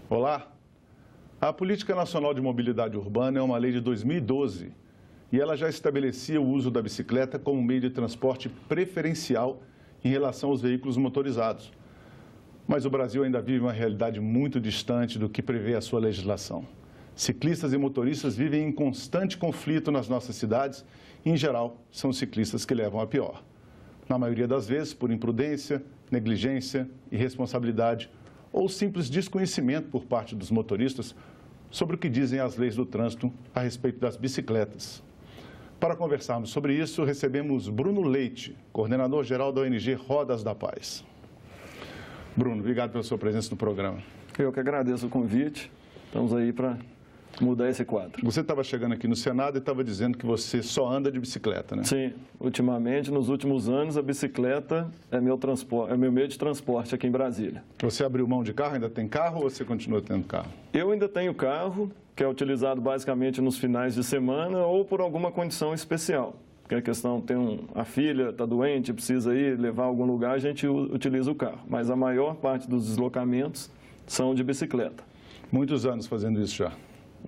Olá! A Política Nacional de Mobilidade Urbana é uma lei de 2012 e ela já estabelecia o uso da bicicleta como meio de transporte preferencial em relação aos veículos motorizados. Mas o Brasil ainda vive uma realidade muito distante do que prevê a sua legislação. Ciclistas e motoristas vivem em constante conflito nas nossas cidades e, em geral, são os ciclistas que levam a pior. Na maioria das vezes, por imprudência, negligência, irresponsabilidade ou simples desconhecimento por parte dos motoristas sobre o que dizem as leis do trânsito a respeito das bicicletas. Para conversarmos sobre isso, recebemos Bruno Leite, coordenador-geral da ONG Rodas da Paz. Bruno, obrigado pela sua presença no programa. Eu que agradeço o convite. Estamos aí para mudar esse quadro. Você estava chegando aqui no Senado e estava dizendo que você só anda de bicicleta, né? Sim, ultimamente, nos últimos anos, a bicicleta é meu meio de transporte aqui em Brasília. Você abriu mão de carro, ainda tem carro ou você continua tendo carro? Eu ainda tenho carro, que é utilizado basicamente nos finais de semana ou por alguma condição especial. Porque a questão, a filha está doente, precisa ir levar a algum lugar, a gente utiliza o carro. Mas a maior parte dos deslocamentos são de bicicleta. Muitos anos fazendo isso já?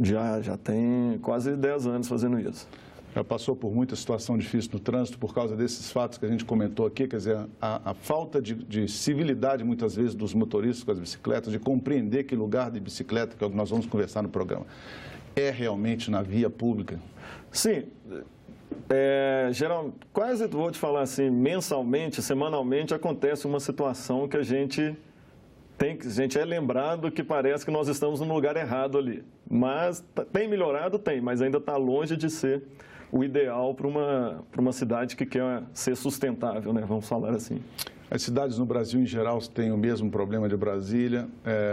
Já tem quase 10 anos fazendo isso. Já passou por muita situação difícil no trânsito por causa desses fatos que a gente comentou aqui, quer dizer, a falta de civilidade muitas vezes dos motoristas com as bicicletas, de compreender que lugar de bicicleta, que é o que nós vamos conversar no programa, é realmente na via pública? Sim. Quase, vou te falar assim, mensalmente, semanalmente, acontece uma situação que a gente é lembrado que parece que nós estamos no lugar errado ali. Mas tem melhorado? Tem, mas ainda está longe de ser o ideal para uma cidade que quer ser sustentável, né? Vamos falar assim. As cidades no Brasil, em geral, têm o mesmo problema de Brasília.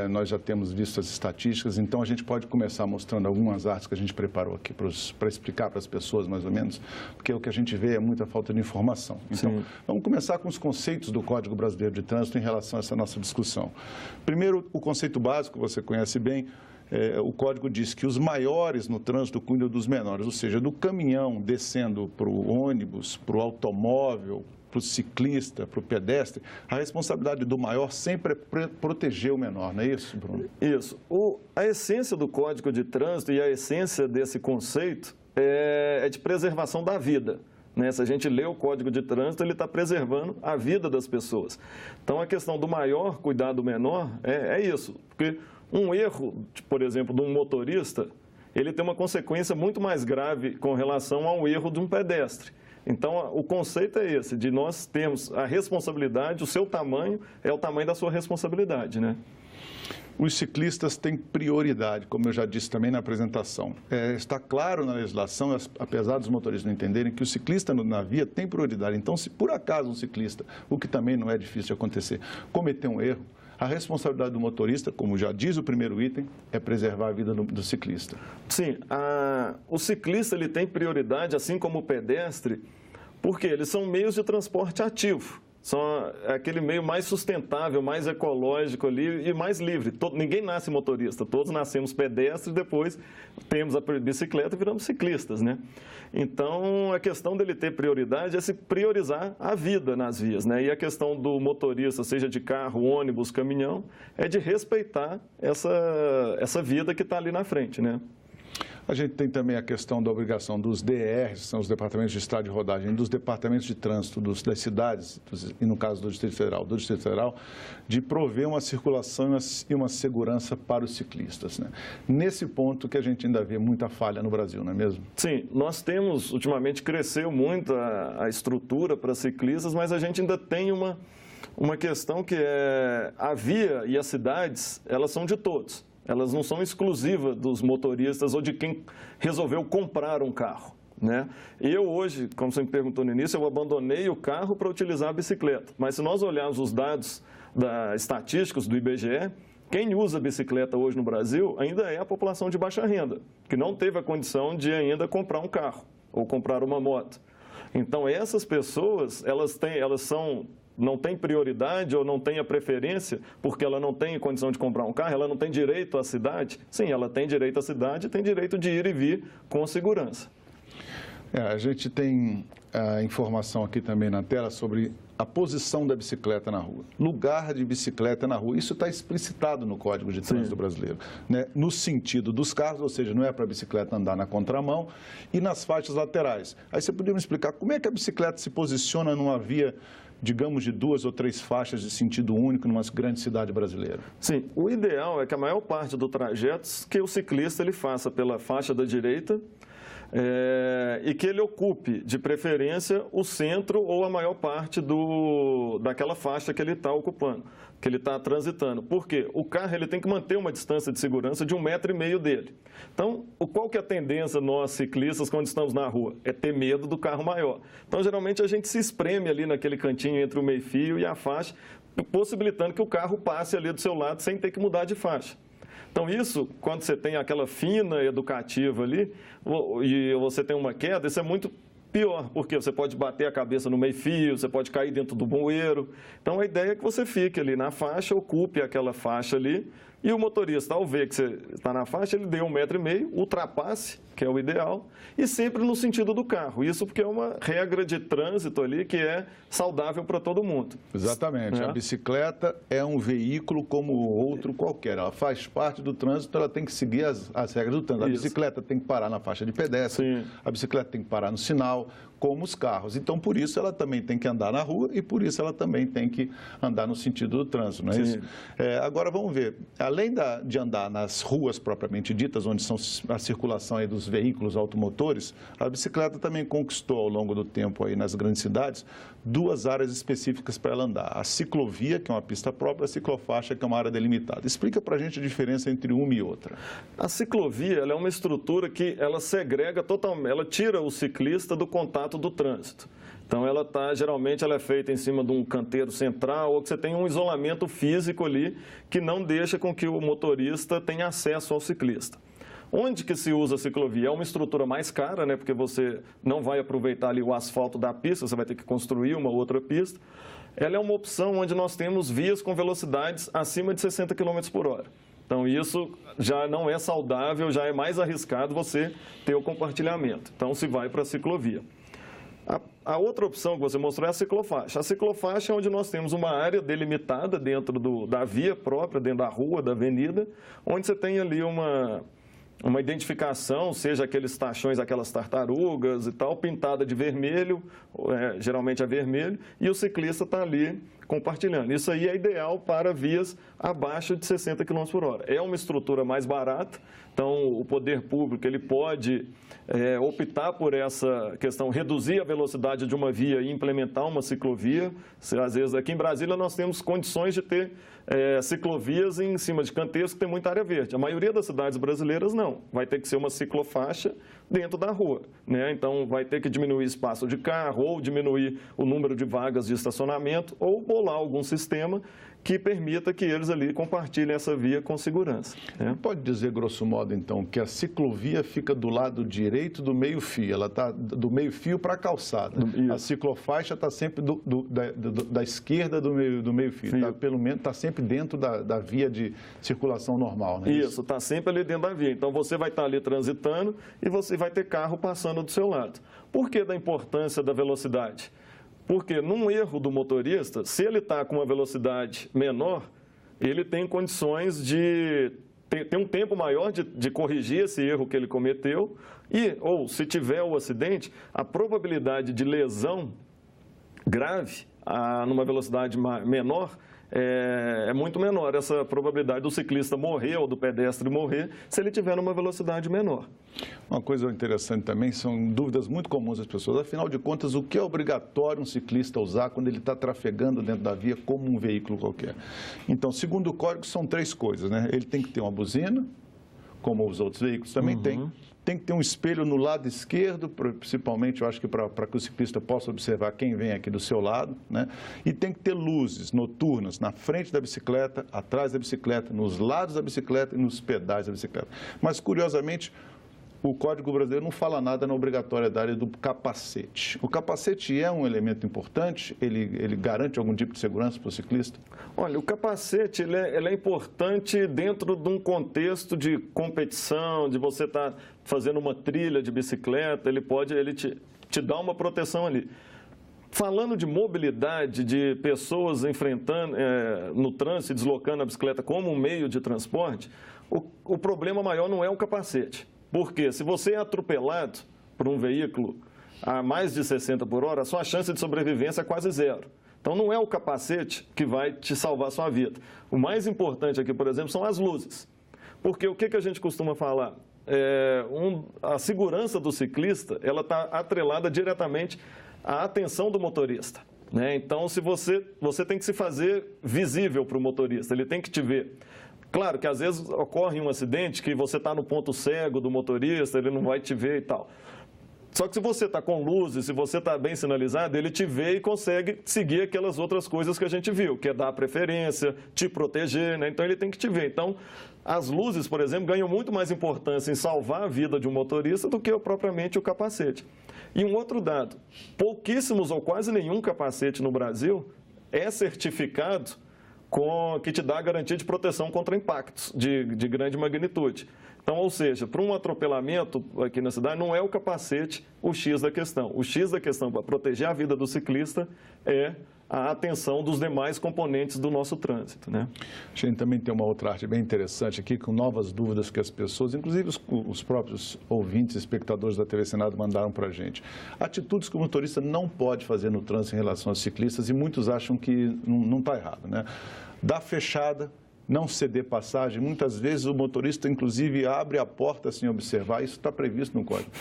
Nós já temos visto as estatísticas, então a gente pode começar mostrando algumas artes que a gente preparou aqui para explicar para as pessoas, mais ou menos, porque o que a gente vê é muita falta de informação. Então, sim, vamos começar com os conceitos do Código Brasileiro de Trânsito em relação a essa nossa discussão. Primeiro, o conceito básico, você conhece bem. O Código diz que os maiores no trânsito cuidam dos menores, ou seja, do caminhão descendo para o ônibus, para o automóvel, para o ciclista, para o pedestre, a responsabilidade do maior sempre é proteger o menor, não é isso, Bruno? Isso. A essência do Código de Trânsito e a essência desse conceito é de preservação da vida. Né? Se a gente lê o Código de Trânsito, ele está preservando a vida das pessoas. Então, a questão do maior cuidar do menor é isso. Porque um erro, por exemplo, de um motorista, ele tem uma consequência muito mais grave com relação ao erro de um pedestre. Então, o conceito é esse, de nós termos a responsabilidade, o seu tamanho é o tamanho da sua responsabilidade, né? Os ciclistas têm prioridade, como eu já disse também na apresentação. Está claro na legislação, apesar dos motoristas não entenderem, que o ciclista na via tem prioridade. Então, se por acaso um ciclista, o que também não é difícil de acontecer, cometer um erro, a responsabilidade do motorista, como já diz o primeiro item, é preservar a vida do ciclista. Sim, o ciclista ele tem prioridade, assim como o pedestre, porque eles são meios de transporte ativo. São aquele meio mais sustentável, mais ecológico ali e mais livre. Ninguém nasce motorista, todos nascemos pedestres, depois temos a bicicleta e viramos ciclistas, né? Então, a questão dele ter prioridade é se priorizar a vida nas vias, né? E a questão do motorista, seja de carro, ônibus, caminhão, é de respeitar essa vida que está ali na frente, né? A gente tem também a questão da obrigação dos DRs, são os departamentos de estrada de rodagem, dos departamentos de trânsito das cidades, e no caso do Distrito Federal, de prover uma circulação e uma segurança para os ciclistas, né? Nesse ponto que a gente ainda vê muita falha no Brasil, não é mesmo? Sim, nós temos, ultimamente cresceu muito a estrutura para ciclistas, mas a gente ainda tem uma questão que é a via e as cidades, elas são de todos. Elas não são exclusivas dos motoristas ou de quem resolveu comprar um carro, né? Eu hoje, como você me perguntou no início, eu abandonei o carro para utilizar a bicicleta. Mas se nós olharmos os dados estatísticos do IBGE, quem usa bicicleta hoje no Brasil ainda é a população de baixa renda, que não teve a condição de ainda comprar um carro ou comprar uma moto. Então, essas pessoas, elas são não tem prioridade ou não tem a preferência porque ela não tem condição de comprar um carro, ela não tem direito à cidade? Sim, ela tem direito à cidade e tem direito de ir e vir com segurança. A gente tem a informação aqui também na tela sobre a posição da bicicleta na rua. Lugar de bicicleta na rua. Isso está explicitado no Código de Trânsito Brasileiro, né? No sentido dos carros, ou seja, não é para a bicicleta andar na contramão, e nas faixas laterais. Aí você poderia me explicar como é que a bicicleta se posiciona numa via, digamos, de 2 ou 3 faixas de sentido único numa grande cidade brasileira? Sim, o ideal é que a maior parte do trajeto que o ciclista ele faça pela faixa da direita, e que ele ocupe, de preferência, o centro ou a maior parte daquela faixa que ele está ocupando, que ele está transitando. Por quê? O carro ele tem que manter uma distância de segurança de 1,5 metro dele. Então, qual que é a tendência nós ciclistas quando estamos na rua? É ter medo do carro maior. Então, geralmente, a gente se espreme ali naquele cantinho entre o meio-fio e a faixa, possibilitando que o carro passe ali do seu lado sem ter que mudar de faixa. Então, isso, quando você tem aquela fina educativa ali, e você tem uma queda, isso é muito pior, porque você pode bater a cabeça no meio-fio, você pode cair dentro do bueiro. Então, a ideia é que você fique ali na faixa, ocupe aquela faixa ali, e o motorista, ao ver que você está na faixa, ele dê 1,5 metro, ultrapasse, que é o ideal, e sempre no sentido do carro. Isso porque é uma regra de trânsito ali que é saudável para todo mundo. Exatamente. A bicicleta é um veículo como outro qualquer. Ela faz parte do trânsito, ela tem que seguir as regras do trânsito. A bicicleta tem que parar na faixa de pedestre, a bicicleta tem que parar no sinal, como os carros. Então, por isso, ela também tem que andar na rua e, por isso, ela também tem que andar no sentido do trânsito, não é isso? Agora, vamos ver. Além de andar nas ruas propriamente ditas, onde são a circulação aí dos veículos automotores, a bicicleta também conquistou, ao longo do tempo, aí nas grandes cidades, 2 áreas específicas para ela andar. A ciclovia, que é uma pista própria, a ciclofaixa, que é uma área delimitada. Explica para a gente a diferença entre uma e outra. A ciclovia ela é uma estrutura que ela segrega totalmente, ela tira o ciclista do contato do trânsito. Então, geralmente ela é feita em cima de um canteiro central ou que você tem um isolamento físico ali que não deixa com que o motorista tenha acesso ao ciclista. Onde que se usa a ciclovia? É uma estrutura mais cara, né? Porque você não vai aproveitar ali o asfalto da pista, você vai ter que construir uma outra pista. Ela é uma opção onde nós temos vias com velocidades acima de 60 km por hora. Então, isso já não é saudável, já é mais arriscado você ter o compartilhamento. Então, se vai para a ciclovia. A outra opção que você mostrou é a ciclofaixa. A ciclofaixa é onde nós temos uma área delimitada dentro da via própria, dentro da rua, da avenida, onde você tem ali uma identificação, seja aqueles tachões, aquelas tartarugas e tal, pintada de vermelho, geralmente é vermelho, e o ciclista está ali compartilhando. Isso aí é ideal para vias abaixo de 60 km por hora. É uma estrutura mais barata, então o poder público ele pode optar por essa questão, reduzir a velocidade de uma via e implementar uma ciclovia. Às vezes aqui em Brasília nós temos condições de ter ciclovias em cima de canteiros que tem muita área verde. A maioria das cidades brasileiras não. Vai ter que ser uma ciclofaixa dentro da rua, né? Então vai ter que diminuir espaço de carro ou diminuir o número de vagas de estacionamento ou bolar algum sistema que permita que eles ali compartilhem essa via com segurança, né? Pode dizer, grosso modo, então, que a ciclovia fica do lado direito do meio-fio, ela está do meio-fio para a calçada. A ciclofaixa está sempre da esquerda do meio-fio, pelo menos está sempre dentro da via de circulação normal, né? Isso, está sempre ali dentro da via. Então, você vai estar ali transitando e você vai ter carro passando do seu lado. Por que da importância da velocidade? Porque num erro do motorista, se ele está com uma velocidade menor, ele tem condições de ter um tempo maior de corrigir esse erro que ele cometeu ou se tiver o acidente, a probabilidade de lesão grave numa velocidade menor é muito menor. Essa probabilidade do ciclista morrer ou do pedestre morrer se ele tiver numa velocidade menor. Uma coisa interessante também, são dúvidas muito comuns das pessoas. Afinal de contas, o que é obrigatório um ciclista usar quando ele está trafegando dentro da via como um veículo qualquer? Então, segundo o código, são 3 coisas, né? Ele tem que ter uma buzina, como os outros veículos também têm. Tem que ter um espelho no lado esquerdo, principalmente, eu acho que para que o ciclista possa observar quem vem aqui do seu lado, né? E tem que ter luzes noturnas na frente da bicicleta, atrás da bicicleta, nos lados da bicicleta e nos pedais da bicicleta. Mas, curiosamente, o Código Brasileiro não fala nada na obrigatoriedade do capacete. O capacete é um elemento importante? Ele garante algum tipo de segurança para o ciclista? Olha, o capacete ele é importante dentro de um contexto de competição, de você estar fazendo uma trilha de bicicleta, ele te dá uma proteção ali. Falando de mobilidade, de pessoas enfrentando no trânsito, deslocando a bicicleta como um meio de transporte, o problema maior não é o capacete. Porque se você é atropelado por um veículo a mais de 60 por hora, a sua chance de sobrevivência é quase zero. Então, não é o capacete que vai te salvar a sua vida. O mais importante aqui, por exemplo, são as luzes. Porque o que a gente costuma falar? A segurança do ciclista, ela está atrelada diretamente à atenção do motorista, né? Então, se você tem que se fazer visível para o motorista, ele tem que te ver. Claro que às vezes ocorre um acidente que você está no ponto cego do motorista, ele não vai te ver e tal. Só que se você está com luzes, se você está bem sinalizado, ele te vê e consegue seguir aquelas outras coisas que a gente viu, que é dar preferência, te proteger, né? Então ele tem que te ver. Então, as luzes, por exemplo, ganham muito mais importância em salvar a vida de um motorista do que propriamente o capacete. E um outro dado, pouquíssimos ou quase nenhum capacete no Brasil é certificado que te dá a garantia de proteção contra impactos de grande magnitude. Então, ou seja, para um atropelamento aqui na cidade, não é o capacete o X da questão. O X da questão para proteger a vida do ciclista é a atenção dos demais componentes do nosso trânsito, né? A gente também tem uma outra arte bem interessante aqui, com novas dúvidas que as pessoas, inclusive os próprios ouvintes, espectadores da TV Senado, mandaram para a gente. Atitudes que o motorista não pode fazer no trânsito em relação aos ciclistas, e muitos acham que não está errado, né? Dar fechada, não ceder passagem. Muitas vezes o motorista, inclusive, abre a porta sem observar. Isso está previsto no Código.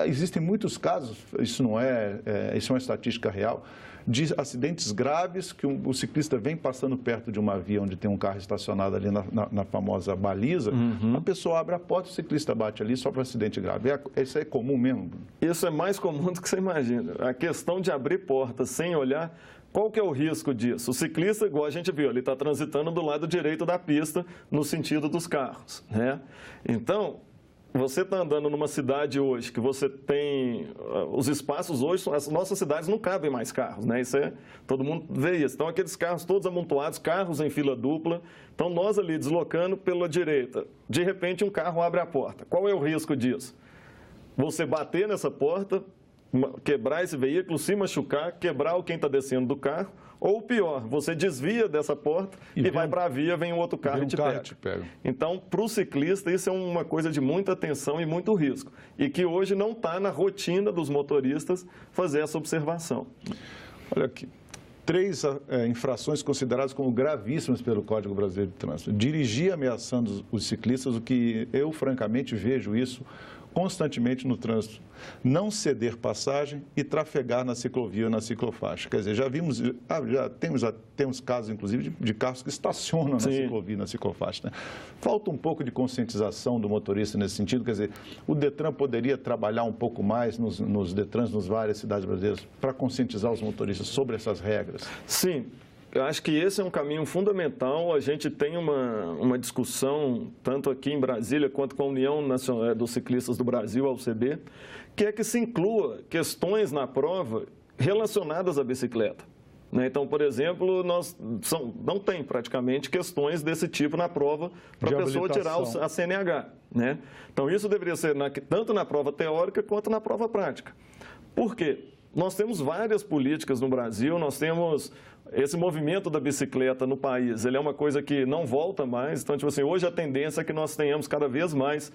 Existem muitos casos, isso é uma estatística real, de acidentes graves que o ciclista vem passando perto de uma via onde tem um carro estacionado ali na famosa baliza, a pessoa abre a porta, o ciclista bate ali, sofre um acidente grave. Isso é comum mesmo? Isso é mais comum do que você imagina. A questão de abrir portas sem olhar, qual que é o risco disso? O ciclista, igual a gente viu, ele está transitando do lado direito da pista, no sentido dos carros, né? Então, você está andando numa cidade hoje que você tem os espaços hoje, as nossas cidades não cabem mais carros, né? Todo mundo vê isso. Então, aqueles carros todos amontoados, carros em fila dupla. Então, nós ali deslocando pela direita, de repente um carro abre a porta. Qual é o risco disso? Você bater nessa porta, quebrar esse veículo, se machucar, quebrar quem está descendo do carro, ou pior, você desvia dessa porta e vai para a via, vem um outro carro e te pega. Então, para o ciclista, isso é uma coisa de muita atenção e muito risco, e que hoje não está na rotina dos motoristas fazer essa observação. Olha aqui, 3 infrações consideradas como gravíssimas pelo Código Brasileiro de Trânsito. Dirigir ameaçando os ciclistas, o que eu, francamente, vejo isso constantemente no trânsito. Não ceder passagem e trafegar na ciclovia ou na ciclofaixa. Quer dizer, já temos casos, inclusive, de carros que estacionam na ciclovia, na ciclofaixa, né? Falta um pouco de conscientização do motorista nesse sentido. Quer dizer, o Detran poderia trabalhar um pouco mais nos Detrans, nas várias cidades brasileiras, para conscientizar os motoristas sobre essas regras? Sim. Eu acho que esse é um caminho fundamental. A gente tem uma discussão, tanto aqui em Brasília, quanto com a União Nacional dos Ciclistas do Brasil, a UCB, que é que se inclua questões na prova relacionadas à bicicleta, né? Então, por exemplo, não tem praticamente questões desse tipo na prova para a pessoa tirar a CNH, né? Então, isso deveria ser tanto na prova teórica quanto na prova prática. Por quê? Nós temos várias políticas no Brasil, nós temos esse movimento da bicicleta no país, ele é uma coisa que não volta mais. Então, tipo assim, hoje a tendência é que nós tenhamos cada vez mais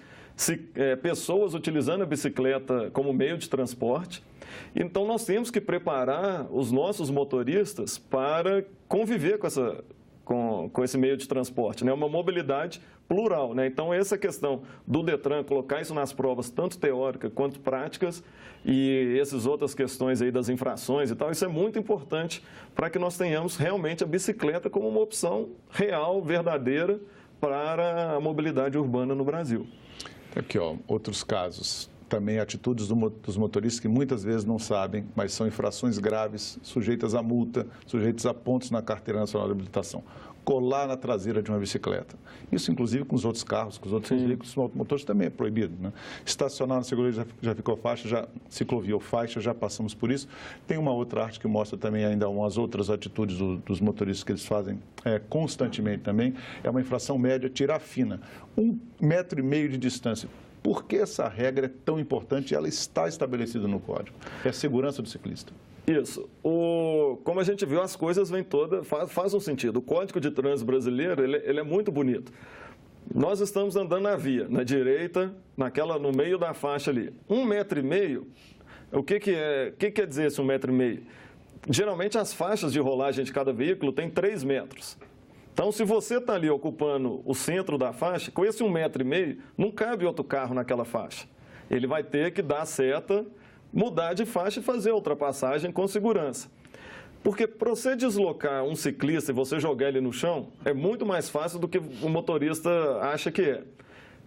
pessoas utilizando a bicicleta como meio de transporte. Então, nós temos que preparar os nossos motoristas para conviver com esse meio de transporte, né? Uma mobilidade plural, né? Então, essa questão do Detran, colocar isso nas provas, tanto teóricas quanto práticas, e essas outras questões aí das infrações e tal, isso é muito importante para que nós tenhamos realmente a bicicleta como uma opção real, verdadeira, para a mobilidade urbana no Brasil. Aqui, ó, outros casos. Também atitudes dos motoristas que muitas vezes não sabem, mas são infrações graves, sujeitas a multa, sujeitas a pontos na Carteira Nacional de Habilitação. colar na traseira de uma bicicleta. Isso, inclusive, com os outros carros, com os outros veículos automotores também é proibido, né? Estacionar na ciclovia já ficou faixa, ciclovia ou faixa, já passamos por isso. Tem uma outra arte que mostra também ainda umas outras atitudes dos motoristas que eles fazem constantemente também. É uma infração média, tirar fina. 1,5 metro de distância. Por que essa regra é tão importante e ela está estabelecida no Código? É a segurança do ciclista. Isso. Como a gente viu, as coisas vêm todas, faz um sentido. O Código de Trânsito brasileiro, ele é muito bonito. Nós estamos andando na via, na direita, no meio da faixa ali. 1,5 metro, o que quer dizer esse 1,5 metro? Geralmente as faixas de rolagem de cada veículo têm 3 metros. Então, se você está ali ocupando o centro da faixa, com esse 1,5 metro, não cabe outro carro naquela faixa. Ele vai ter que dar seta, mudar de faixa e fazer a ultrapassagem com segurança. Porque para você deslocar um ciclista e você jogar ele no chão, é muito mais fácil do que o motorista acha que é.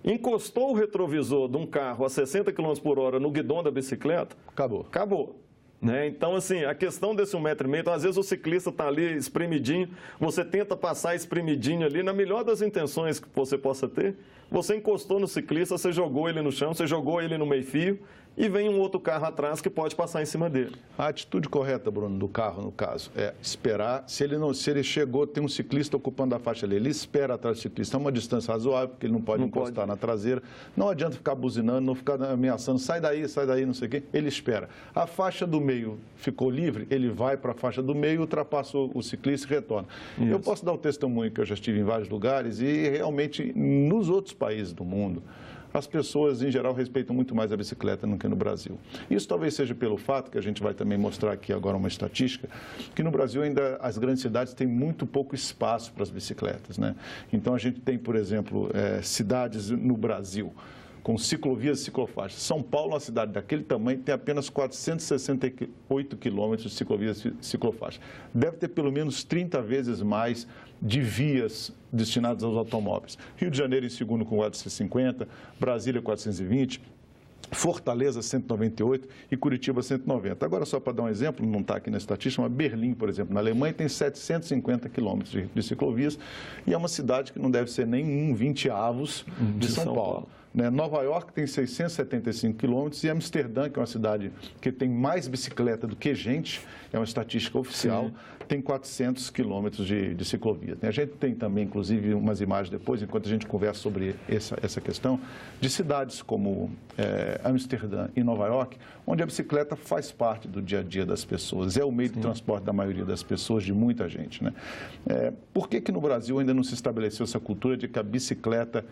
Encostou o retrovisor de um carro a 60 km por hora no guidão da bicicleta, acabou. Né? Então, assim, a questão desse 1,5 metro, às vezes o ciclista está ali espremidinho, você tenta passar espremidinho ali, na melhor das intenções que você possa ter, você encostou no ciclista, você jogou ele no chão, você jogou ele no meio-fio e vem um outro carro atrás que pode passar em cima dele. A atitude correta, Bruno, do carro, no caso, é esperar. Se ele chegou, tem um ciclista ocupando a faixa ali, ele espera atrás do ciclista a uma distância razoável, porque ele não pode encostar na traseira. Não adianta ficar buzinando, não ficar ameaçando, sai daí, não sei o quê. Ele espera. A faixa do meio ficou livre, ele vai para a faixa do meio, ultrapassa o ciclista e retorna. Isso. Eu posso dar o testemunho que eu já estive em vários lugares e realmente nos outros países do mundo, as pessoas, em geral, respeitam muito mais a bicicleta do que no Brasil. Isso talvez seja pelo fato, que a gente vai também mostrar aqui agora uma estatística, que no Brasil ainda as grandes cidades têm muito pouco espaço para as bicicletas, né? Então, a gente tem, por exemplo, cidades no Brasil com ciclovias e ciclofaixas. São Paulo, uma cidade daquele tamanho, tem apenas 468 quilômetros de ciclovias e ciclofaixas. Deve ter pelo menos 30 vezes mais de vias destinadas aos automóveis. Rio de Janeiro em segundo com 450, Brasília 420, Fortaleza 198 e Curitiba 190. Agora, só para dar um exemplo, não está aqui na estatística, mas Berlim, por exemplo, na Alemanha, tem 750 quilômetros de ciclovias e é uma cidade que não deve ser nem 1/20 de São Paulo. Nova York tem 675 quilômetros e Amsterdã, que é uma cidade que tem mais bicicleta do que gente, é uma estatística oficial, tem 400 quilômetros de ciclovia. A gente tem também, inclusive, umas imagens depois, enquanto a gente conversa sobre essa questão, de cidades como Amsterdã e Nova York, onde a bicicleta faz parte do dia a dia das pessoas, é o meio de transporte da maioria das pessoas, de muita gente, né? Por que no Brasil ainda não se estabeleceu essa cultura de que a bicicleta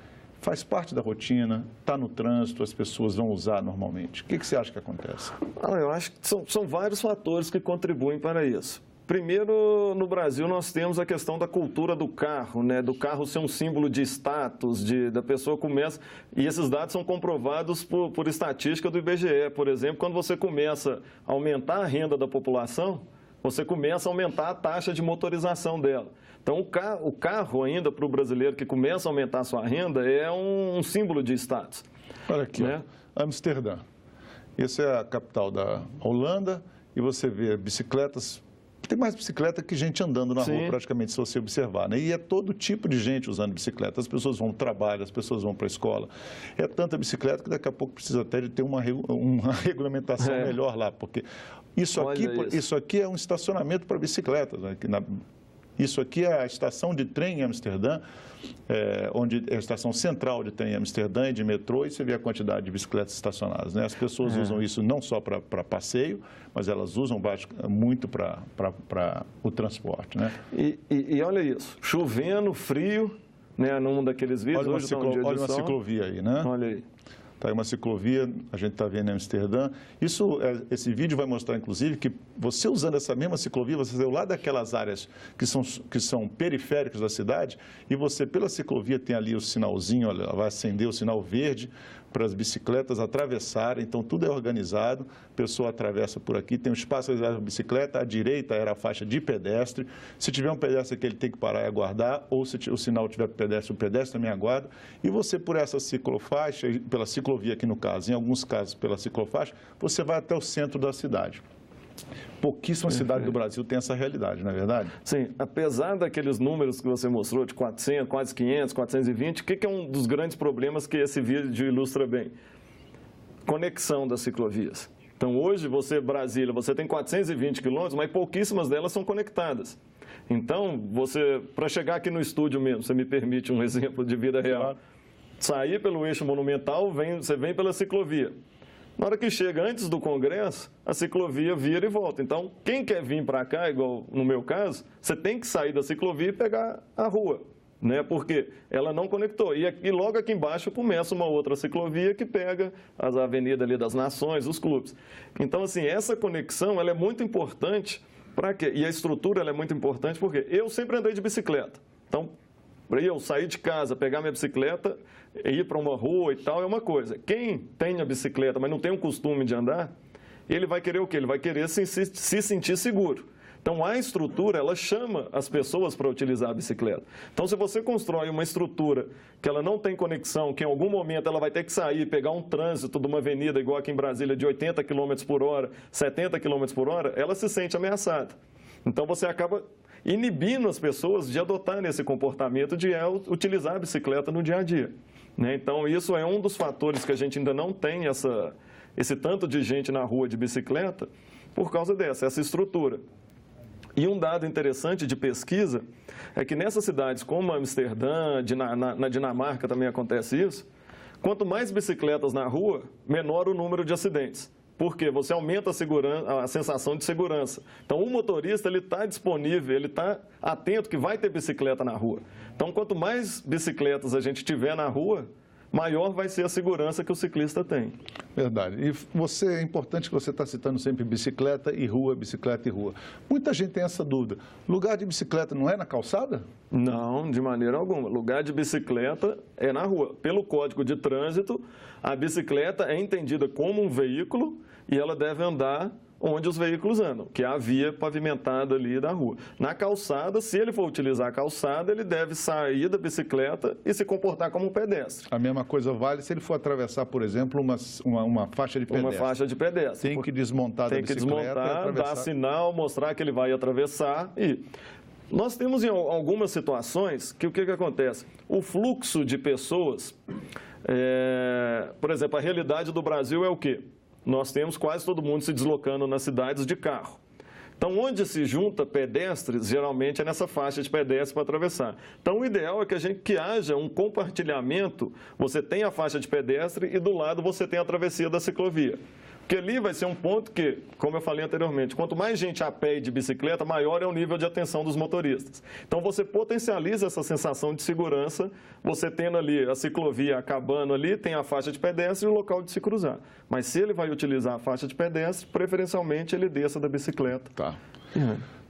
faz parte da rotina, está no trânsito, as pessoas vão usar normalmente? O que você acha que acontece? Eu acho que são vários fatores que contribuem para isso. Primeiro, no Brasil, nós temos a questão da cultura do carro, né? Do carro ser um símbolo de status, da pessoa começa... E esses dados são comprovados por estatística do IBGE. Por exemplo, quando você começa a aumentar a renda da população, você começa a aumentar a taxa de motorização dela. Então, o carro ainda, para o brasileiro que começa a aumentar a sua renda, é um símbolo de status. Olha aqui, né? Amsterdã. Essa é a capital da Holanda e você vê bicicletas... Tem mais bicicleta que gente andando na rua, praticamente, se você observar, né? E é todo tipo de gente usando bicicleta. As pessoas vão para o trabalho, as pessoas vão para a escola. É tanta bicicleta que daqui a pouco precisa até de ter uma regulamentação melhor lá, porque isso aqui é um estacionamento para bicicletas, né? Isso aqui é a estação de trem em Amsterdã, onde é a estação central de trem em Amsterdã e de metrô, e você vê a quantidade de bicicletas estacionadas, né? As pessoas usam isso não só para passeio, mas elas usam muito para o transporte, né? E olha isso, chovendo, frio, né, num daqueles vídeos... Olha uma ciclovia aí, né? Olha aí. Está aí uma ciclovia, a gente está vendo em Amsterdã. Esse vídeo vai mostrar, inclusive, que você usando essa mesma ciclovia, você saiu lá daquelas áreas que são periféricas da cidade e você, pela ciclovia, tem ali o sinalzinho, olha, vai acender o sinal verde para as bicicletas atravessarem. Então, tudo é organizado, a pessoa atravessa por aqui, tem um espaço reservado para a bicicleta, à direita era a faixa de pedestre. Se tiver um pedestre aqui, ele tem que parar e aguardar, ou se o sinal tiver para o pedestre também aguarda. E você, por essa ciclofaixa, pela ciclovia aqui no caso, em alguns casos pela ciclofaixa, você vai até o centro da cidade. Pouquíssima cidade do Brasil tem essa realidade, não é verdade? Sim, apesar daqueles números que você mostrou de 400, quase 500, 420, o que é um dos grandes problemas que esse vídeo ilustra bem? Conexão das ciclovias. Então, hoje, Brasília, você tem 420 quilômetros, mas pouquíssimas delas são conectadas. Então, para chegar aqui no estúdio mesmo, você me permite um exemplo de vida real, claro. Sair pelo eixo monumental, você vem pela ciclovia. Na hora que chega antes do Congresso, a ciclovia vira e volta. Então, quem quer vir para cá, igual no meu caso, você tem que sair da ciclovia e pegar a rua, né? Porque ela não conectou. E logo aqui embaixo começa uma outra ciclovia que pega as avenidas ali das nações, os clubes. Então, assim, essa conexão ela é muito importante para quê? E a estrutura ela é muito importante porque eu sempre andei de bicicleta. Então, para eu sair de casa, pegar minha bicicleta, ir para uma rua e tal, é uma coisa. Quem tem a bicicleta, mas não tem o costume de andar, ele vai querer o quê? Ele vai querer se sentir seguro. Então, a estrutura, ela chama as pessoas para utilizar a bicicleta. Então, se você constrói uma estrutura que ela não tem conexão, que em algum momento ela vai ter que sair, pegar um trânsito de uma avenida, igual aqui em Brasília, de 80 km por hora, 70 km por hora, ela se sente ameaçada. Então, você acaba inibindo as pessoas de adotarem esse comportamento de utilizar a bicicleta no dia a dia. Né? Então, isso é um dos fatores que a gente ainda não tem esse tanto de gente na rua de bicicleta por causa essa estrutura. E um dado interessante de pesquisa é que nessas cidades como Amsterdã, na Dinamarca também acontece isso, quanto mais bicicletas na rua, menor o número de acidentes. Porque você aumenta a sensação de segurança. Então, o motorista está disponível, ele está atento que vai ter bicicleta na rua. Então, quanto mais bicicletas a gente tiver na rua, maior vai ser a segurança que o ciclista tem. Verdade. E é importante que você está citando sempre bicicleta e rua, bicicleta e rua. Muita gente tem essa dúvida. Lugar de bicicleta não é na calçada? Não, de maneira alguma. Lugar de bicicleta é na rua. Pelo Código de Trânsito, a bicicleta é entendida como um veículo e ela deve andar onde os veículos andam, que é a via pavimentada ali da rua. Na calçada, se ele for utilizar a calçada, ele deve sair da bicicleta e se comportar como um pedestre. A mesma coisa vale se ele for atravessar, por exemplo, uma faixa de pedestre. Uma faixa de pedestre. Tem que desmontar da bicicleta. Tem que desmontar, dar sinal, mostrar que ele vai atravessar e... Nós temos em algumas situações que o que acontece? O fluxo de pessoas, por exemplo, a realidade do Brasil é o quê? Nós temos quase todo mundo se deslocando nas cidades de carro. Então, onde se junta pedestres, geralmente é nessa faixa de pedestre para atravessar. Então, o ideal é que haja um compartilhamento, você tem a faixa de pedestre e do lado você tem a travessia da ciclovia. Porque ali vai ser um ponto que, como eu falei anteriormente, quanto mais gente a pé e de bicicleta, maior é o nível de atenção dos motoristas. Então, você potencializa essa sensação de segurança, você tendo ali a ciclovia acabando ali, tem a faixa de pedestre e o local de se cruzar. Mas se ele vai utilizar a faixa de pedestre, preferencialmente ele desça da bicicleta. Tá.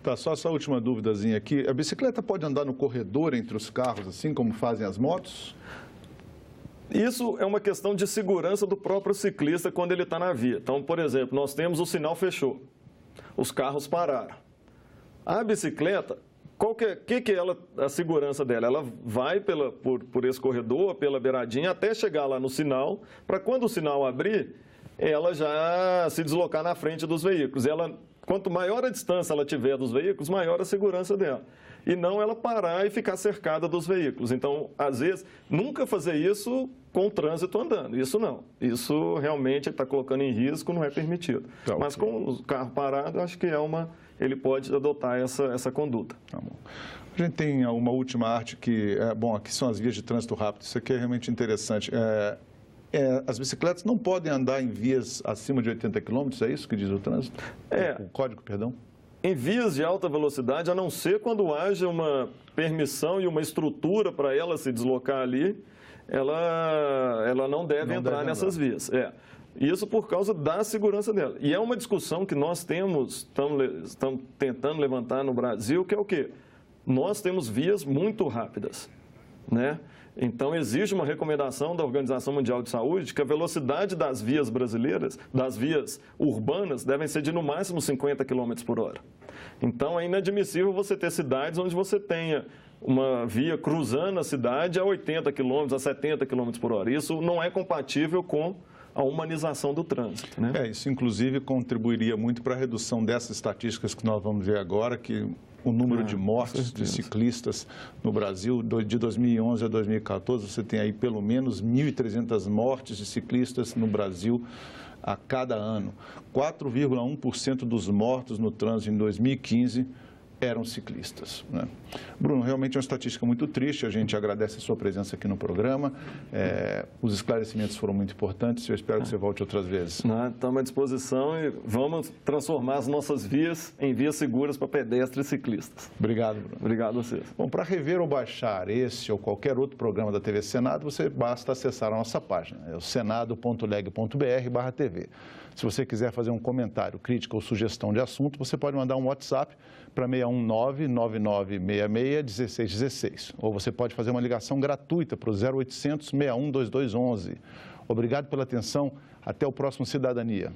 Tá, só essa última duvidazinha aqui. A bicicleta pode andar no corredor entre os carros, assim como fazem as motos? Isso é uma questão de segurança do próprio ciclista quando ele está na via. Então, por exemplo, nós temos o sinal fechou, os carros pararam. A bicicleta, que é a segurança dela? Ela vai por esse corredor, pela beiradinha, até chegar lá no sinal, para quando o sinal abrir, ela já se deslocar na frente dos veículos. Quanto maior a distância ela tiver dos veículos, maior a segurança dela. E não ela parar e ficar cercada dos veículos. Então, às vezes, nunca fazer isso com o trânsito andando. Isso não. Isso realmente está colocando em risco, não é permitido. Tá, mas okay. Com o carro parado, acho que ele pode adotar essa conduta. Tá bom. A gente tem uma última arte que, aqui são as vias de trânsito rápido. Isso aqui é realmente interessante. As bicicletas não podem andar em vias acima de 80 km, é isso que diz o trânsito? O código, perdão? Em vias de alta velocidade, a não ser quando haja uma permissão e uma estrutura para ela se deslocar ali, ela não deve entrar nessas vias. Isso por causa da segurança dela. E é uma discussão que nós estamos tentando levantar no Brasil, que é o quê? Nós temos vias muito rápidas, né? Então, existe uma recomendação da Organização Mundial de Saúde de que a velocidade das vias brasileiras, das vias urbanas, devem ser de no máximo 50 km por hora. Então, é inadmissível você ter cidades onde você tenha uma via cruzando a cidade a 80 km, a 70 km por hora. Isso não é compatível com a humanização do trânsito, né? Isso inclusive contribuiria muito para a redução dessas estatísticas que nós vamos ver agora, que o número de mortes de ciclistas no Brasil, de 2011 a 2014, você tem aí pelo menos 1.300 mortes de ciclistas no Brasil a cada ano. 4,1% dos mortos no trânsito em 2015 eram ciclistas, né? Bruno, realmente é uma estatística muito triste, a gente agradece a sua presença aqui no programa, os esclarecimentos foram muito importantes, eu espero que você volte outras vezes. Estamos à disposição e vamos transformar as nossas vias em vias seguras para pedestres e ciclistas. Obrigado, Bruno. Obrigado a vocês. Bom, para rever ou baixar esse ou qualquer outro programa da TV Senado, você basta acessar a nossa página, é o senado.leg.br/TV. Se você quiser fazer um comentário, crítica ou sugestão de assunto, você pode mandar um WhatsApp para 619-9966-1616. Ou você pode fazer uma ligação gratuita para o 0800 61 2211. Obrigado pela atenção. Até o próximo Cidadania.